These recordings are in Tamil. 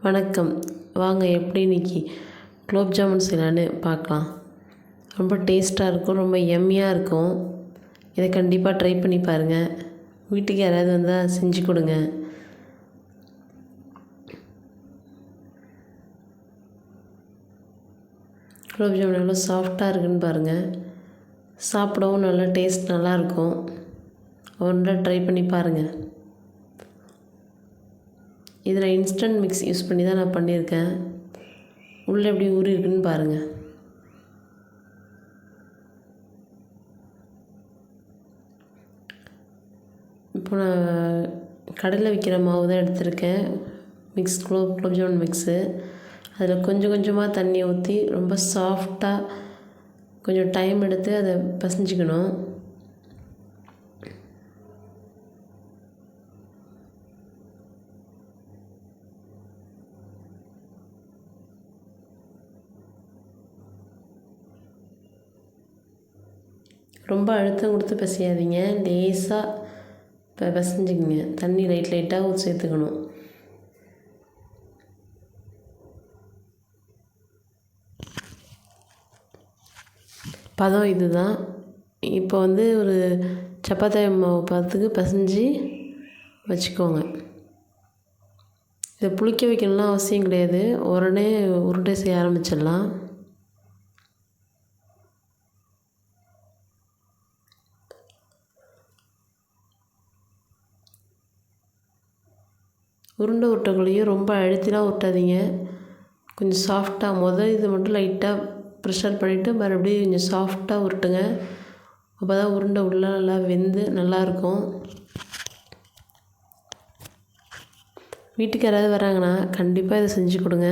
வணக்கம். வாங்க எப்படி இன்றைக்கி குலோப் ஜாமுன் செய்யலான்னு பார்க்கலாம். ரொம்ப டேஸ்ட்டாக இருக்கும், ரொம்ப யம்மியாக இருக்கும். இதை கண்டிப்பாக ட்ரை பண்ணி பாருங்கள். வீட்டுக்கு யாராவது வந்தால் செஞ்சு கொடுங்க. குலோப் ஜாமுன் எவ்வளோ சாஃப்டாக இருக்குன்னு பாருங்கள். சாப்பிடவும் நல்லா டேஸ்ட் நல்லாயிருக்கும். ஒன்றா ட்ரை பண்ணி பாருங்கள். இதில் இன்ஸ்டன்ட் மிக்ஸ் யூஸ் பண்ணி தான் நான் பண்ணியிருக்கேன். உள்ளே எப்படி ஊறி இருக்குன்னு பாருங்கள். இப்போ நான் கடையில் விற்கிற மாவு தான் எடுத்திருக்கேன். குலோப் ஜாமுன் மிக்ஸு. அதில் கொஞ்சம் கொஞ்சமாக தண்ணி ஊற்றி ரொம்ப சாஃப்டாக கொஞ்சம் டைம் எடுத்து அதை பிசைஞ்சிக்கணும். ரொம்ப அழுத்தம் கொடுத்து பிசையாதீங்க, லேசாக பிசைஞ்சிக்கங்க. தண்ணி லைட்டாக சேர்த்துக்கணும். பதம் இதுதான். இப்போ ஒரு சப்பாத்தி மாவு பதத்துக்கு பிசைஞ்சு வச்சுக்கோங்க. இதை புளிக்க வைக்கணும்லாம் அவசியம் கிடையாது. உடனே உருண்டை செய்ய ஆரம்பிச்சிடலாம். உருண்டை உருட்டக்குள்ளேயும் ரொம்ப அழுத்திலாம் உருட்டாதீங்க. கொஞ்சம் சாஃப்டாக இது மட்டும் லைட்டாக ப்ரெஷர் பண்ணிவிட்டு மறுபடியும் கொஞ்சம் சாஃப்டாக உருட்டுங்க. அப்போ தான் உருண்டை உள்ளே நல்லா வெந்து நல்லாயிருக்கும். வீட்டுக்கு யாராவது வராங்கன்னா கண்டிப்பாக இதை செஞ்சு கொடுங்க.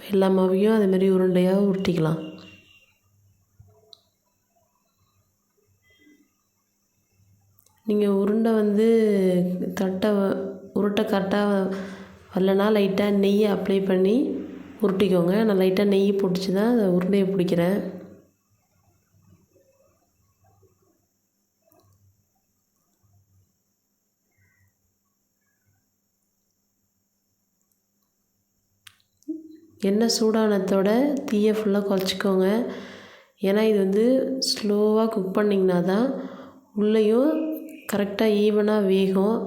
எல்லா மாவையும் அதேமாதிரி உருண்டையாக உருட்டிக்கலாம். நீங்கள் உருண்டை உருட்டை கரெக்டாக வரலனா லைட்டாக நெய்யை அப்ளை பண்ணி உருட்டிக்கோங்க. நான் லைட்டாக நெய் பிடிச்சி தான் அதை உருண்டையை பிடிக்கிறேன். எண்ணெய் சூடானத்தோட தீயை ஃபுல்லாக குறைச்சிக்கோங்க. ஏன்னா இது ஸ்லோவாக குக் பண்ணிங்கன்னா தான் உள்ளேயும் கரெக்டாக ஈவனாக வேகும்.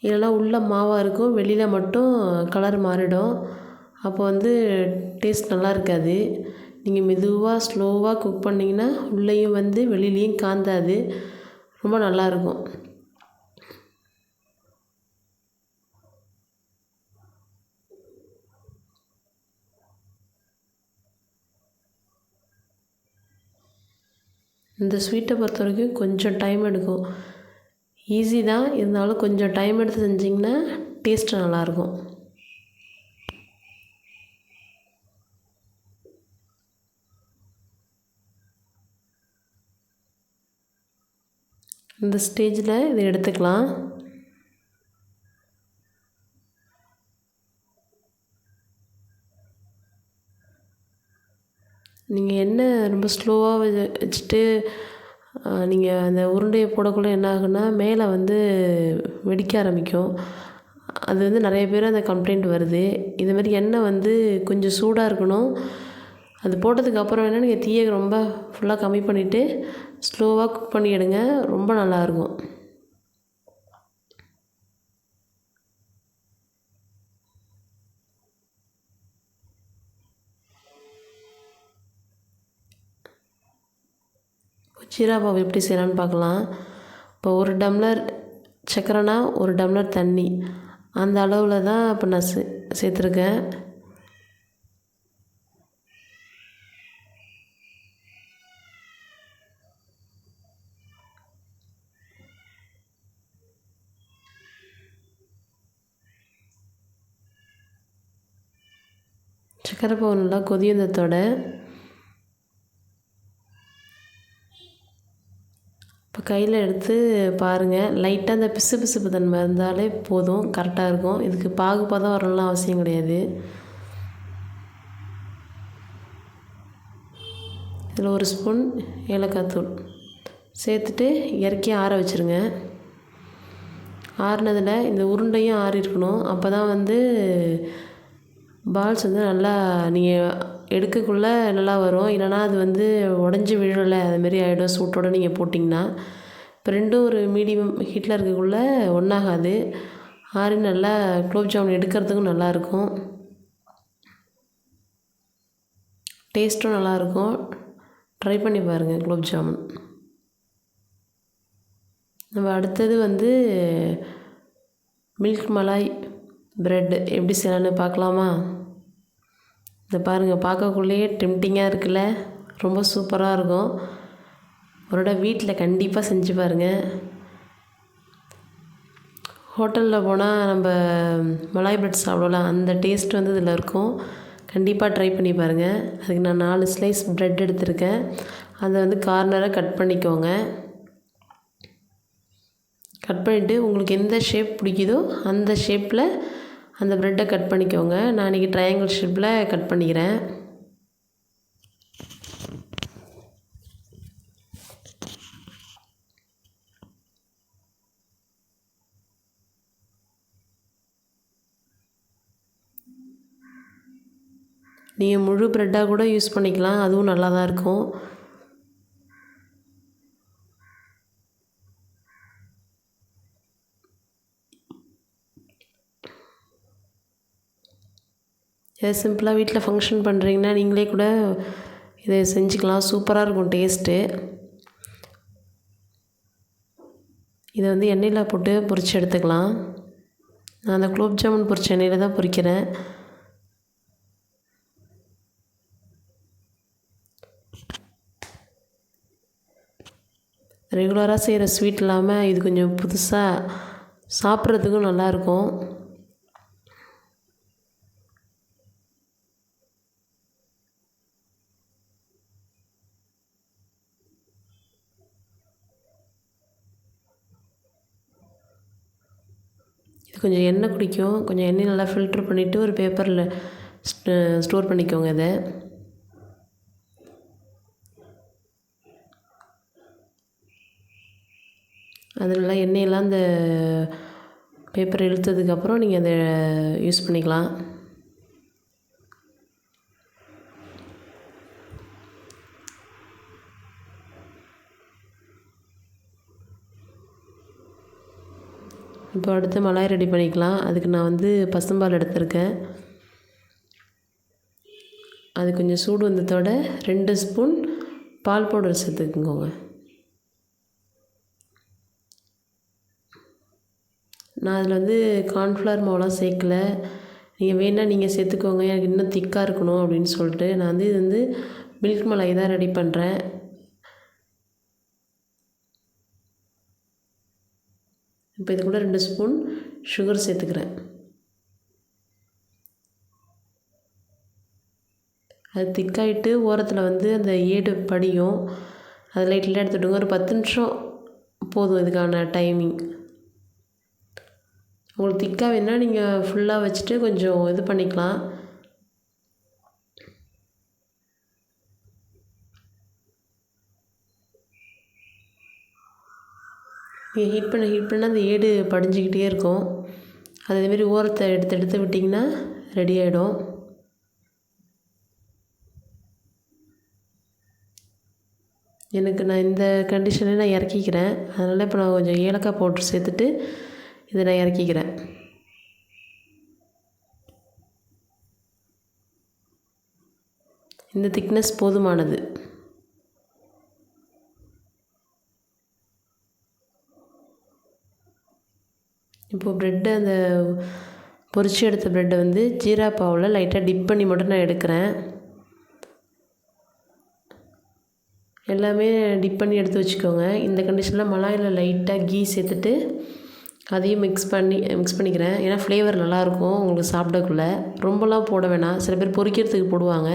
இல்லைனா உள்ளே மாவாக இருக்கும், வெளியில் மட்டும் கலர் மாறிடும். அப்போ டேஸ்ட் நல்லா இருக்காது. நீங்கள் மெதுவாக ஸ்லோவாக குக் பண்ணிங்கன்னா உள்ளேயும் வெளியிலையும் காந்தாது. ரொம்ப நல்லாயிருக்கும். இந்த ஸ்வீட்டை பொறுத்த வரைக்கும் கொஞ்சம் டைம் எடுக்கும். ஈஸி தான், இருந்தாலும் கொஞ்சம் டைம் எடுத்து செஞ்சிங்கன்னா டேஸ்ட்டு நல்லாயிருக்கும். இந்த ஸ்டேஜில் இதை எடுத்துக்கலாம். நீங்கள் எண்ணெய் ரொம்ப ஸ்லோவாக வச்சுட்டு நீங்கள் அந்த உருண்டையை போடக்குள்ள என்ன ஆகுன்னா மேலே வெடிக்க ஆரம்பிக்கும். அது நிறைய பேர் அந்த கம்ப்ளைண்ட் வருது. இதுமாதிரி எண்ணெய் கொஞ்சம் சூடாக இருக்கணும். அது போட்டதுக்கப்புறம் வேணால் நீங்கள் தீயை ரொம்ப ஃபுல்லாக கம்மி பண்ணிவிட்டு ஸ்லோவாக குக் பண்ணி எடுங்க. ரொம்ப நல்லாயிருக்கும். ஜீரா பாவு எப்படி செய்யலான்னு பார்க்கலாம். இப்போ 1 டம்ளர் சர்க்கரைனா 1 டம்ளர் தண்ணி, அந்த அளவில் தான் இப்போ நான் சேர்த்துருக்கேன். சர்க்கரை பாவு நல்லா கொதியந்தத்தோட இப்போ கையில் எடுத்து பாருங்கள். லைட்டாக அந்த பிசு பிசுப்பு தன்மை இருந்தாலே போதும், கரெக்டாக இருக்கும். இதுக்கு பாகு பதம் வரணும்லாம் அவசியம் கிடையாது. இதில் 1 ஸ்பூன் ஏலக்காய் தூள் சேர்த்துட்டு இறக்கி ஆற வச்சுருங்க. ஆறுனதில் இந்த உருண்டையும் ஆறிஇருக்கணும். அப்போ தான் வந்து பால்ஸ் வந்து நல்லா நீங்கள் எடுக்கக்குள்ளே நல்லா வரும். இல்லைனா அது வந்து உடஞ்சி விழலை, அதுமாரி ஆகிடும் சூட்டோடு நீங்கள் போட்டிங்கன்னா. இப்போ ரெண்டும் ஒரு மீடியம் ஹீட்டில் இருக்கக்குள்ளே ஒன்றாகாது. ஆறி நல்லா குலோப் ஜாமுன் எடுக்கிறதுக்கும் நல்லாயிருக்கும், டேஸ்ட்டும் நல்லாயிருக்கும். ட்ரை பண்ணி பாருங்கள் குலோப் ஜாமுன். நம்ம அடுத்தது வந்து மில்க் மலாய் ப்ரெட் எப்படி செய்யலான்னு பார்க்கலாமா? இதை பாருங்கள், பார்க்கக்குள்ளேயே டெம்டிங்காக இருக்குல்ல, ரொம்ப சூப்பராக இருக்கும். அவரோட வீட்டில் கண்டிப்பாக செஞ்சு பாருங்கள். ஹோட்டலில் போனால் நம்ம மலாய் ப்ரெட் சாப்பிடலாம், அந்த டேஸ்ட் வந்து இதில் இருக்கும். கண்டிப்பாக ட்ரை பண்ணி பாருங்கள். அதுக்கு நான் 4 ஸ்லைஸ் ப்ரெட் எடுத்திருக்கேன். அதை வந்து கார்னரை கட் பண்ணிக்கோங்க. கட் பண்ணிவிட்டு உங்களுக்கு எந்த ஷேப் பிடிக்குதோ அந்த ஷேப்பில் அந்த ப்ரெட்டை கட் பண்ணிக்கோங்க. நான் இன்றைக்கி ட்ரையாங்கிள் ஷேப்பில் கட் பண்ணிக்கிறேன். நீங்கள் முழு ப்ரெட்டாக கூட யூஸ் பண்ணிக்கலாம், அதுவும் நல்லா தான் இருக்கும். இதை சிம்பிளாக வீட்டில் ஃபங்க்ஷன் பண்ணுறீங்கன்னா நீங்களே கூட இதை செஞ்சுக்கலாம், சூப்பராக இருக்கும் டேஸ்ட்டு. இதை வந்து எண்ணெயில் போட்டு பொரித்து எடுத்துக்கலாம். நான் அந்த குலோப் ஜாமுன் பொரிச்ச எண்ணெயில் தான் பொரிக்கிறேன். ரெகுலராக செய்கிற ஸ்வீட் இல்லாமல் இது கொஞ்சம் புதுசாக சாப்பிட்றதுக்கும் நல்லாயிருக்கும். இது கொஞ்சம் எண்ணெய் குடிக்கும். கொஞ்சம் எண்ணெய் நல்லா ஃபில்ட்ரு பண்ணிவிட்டு ஒரு பேப்பரில் ஸ்டோர் பண்ணிக்கோங்க. இதை அது நல்லா எண்ணெயெல்லாம் அந்த பேப்பர் இழுத்ததுக்கப்புறம் நீங்கள் அதை யூஸ் பண்ணிக்கலாம். இப்போ அடுத்து மலாய் ரெடி பண்ணிக்கலாம். அதுக்கு நான் வந்து பசும்பால் எடுத்திருக்கேன். அது கொஞ்சம் சூடு வந்ததோட 2 ஸ்பூன் பால் பவுடர் சேர்த்துக்குங்க. நான் அதில் வந்து கார்ன்ஃப்ளவர் மாவுலாம் சேர்க்கல. நீங்கள் வேணால் நீங்கள் சேர்த்துக்கோங்க, எனக்கு இன்னும் திக்காக இருக்கணும் அப்படின்னு சொல்லிட்டு. நான் வந்து இது வந்து மில்க் மலாய் தான் ரெடி பண்ணுறேன். இப்போ இது கூட 2 ஸ்பூன் சுகர் சேர்த்துக்கிறேன். அது திக்காயிட்டு ஓரத்தில் வந்து அந்த ஏடு படியும், அது லைட்டில் எடுத்துவிட்டுங்க. ஒரு 10 நிமிஷம் போதும் இதுக்கான டைமிங். உங்களுக்கு திக்காக வேணால் நீங்கள் ஃபுல்லாக வச்சுட்டு கொஞ்சம் இது பண்ணிக்கலாம். நீங்கள் ஹீட் பண்ண அந்த ஏடு படிஞ்சிக்கிட்டே இருக்கும். அதேமாரி ஓரத்தை எடுத்து விட்டிங்கன்னா ரெடி ஆகிடும். எனக்கு நான் இந்த கண்டிஷனில் நான் இறக்கிக்கிறேன். அதனால் இப்போ நான் கொஞ்சம் ஏலக்காய் பவுட்ரு சேர்த்துட்டு இதை நான் இறக்கிக்கிறேன். இந்த திக்னஸ் போதுமானது. இப்போது ப்ரெட்டை அந்த பொரிச்சு எடுத்த ப்ரெட்டை வந்து ஜீரா பாவில் லைட்டாக டிப் பண்ணி மட்டும் நான் எடுக்கிறேன். எல்லாமே டிப் பண்ணி எடுத்து வச்சுக்கோங்க. இந்த கண்டிஷனில் மலாயில் லைட்டாக கீ சேர்த்துட்டு அதையும் மிக்ஸ் பண்ணிக்கிறேன். ஏன்னா ஃப்ளேவர் நல்லாயிருக்கும் உங்களுக்கு சாப்பிடக்குள்ள. ரொம்பலாம் போட வேணாம். சில பேர் பொரிக்கிறதுக்கு போடுவாங்க,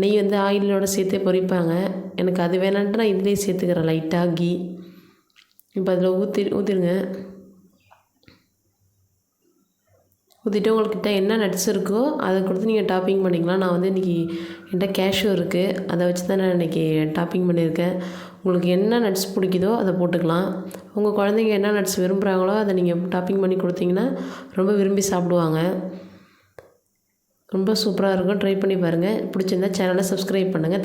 நெய் வந்து ஆயிலோடு சேர்த்தே பொரிப்பாங்க. எனக்கு அது வேணான்ட்டு நான் இதுலேயே சேர்த்துக்கிறேன் லைட்டாக கீ. இப்போ அதில் ஊற்றிடுங்க. ஊற்றிட்டு உங்கள்கிட்ட என்ன நட்ஸ் இருக்கோ அதை கொடுத்து நீங்கள் டாப்பிங் பண்ணிக்கலாம். நான் வந்து இன்றைக்கி என்கிட்ட கேஷ்யூ இருக்குது, அதை வச்சு தான் நான் இன்றைக்கி டாப்பிங் பண்ணியிருக்கேன். உங்களுக்கு என்ன நட்ஸ் பிடிக்குதோ அதை போட்டுக்கலாம். உங்கள் குழந்தைங்க என்ன நட்ஸ் விரும்புகிறாங்களோ அதை நீங்கள் டாப்பிங் பண்ணி கொடுத்தீங்கன்னா ரொம்ப விரும்பி சாப்பிடுவாங்க. ரொம்ப சூப்பராக இருக்கும். ட்ரை பண்ணி பாருங்கள். பிடிச்சிருந்தா சேனலை சப்ஸ்கிரைப் பண்ணுங்கள்.